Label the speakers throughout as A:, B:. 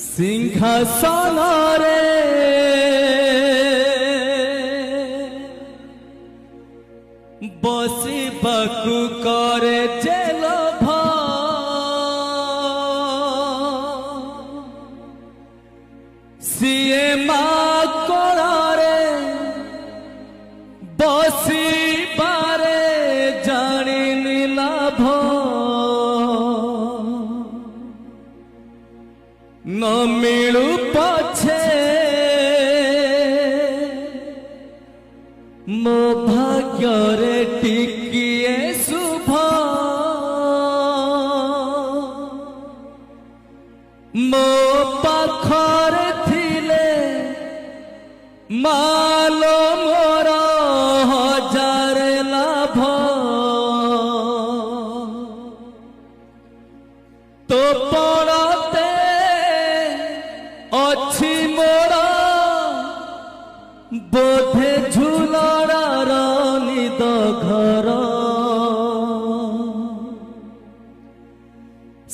A: सिंहासन रे बसिबाकु करे जेल सीए माँ कोड़े बसिबारे जानी लाभ न मिलू पछे मो भाग्य रे टिकिए शुभ मो पाखरे थिले मालो मोर हजार लाभ तो पड़ते अच्छी मोरा बोधे झुलड़ार निद घर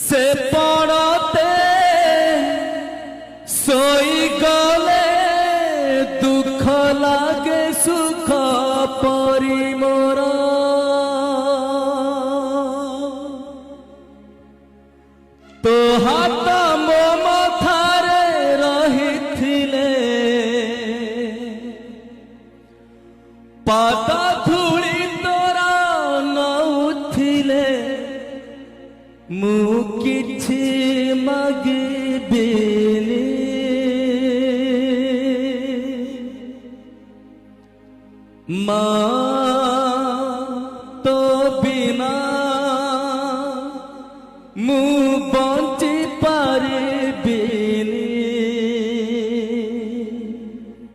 A: से पड़ते सोई गले दुख लागे सुख परी मोरा तो हाथ मो मथारे रही पाता धूली तोरा नउथिले मु किछि मागिबिनी माँ तो बिना मु बंद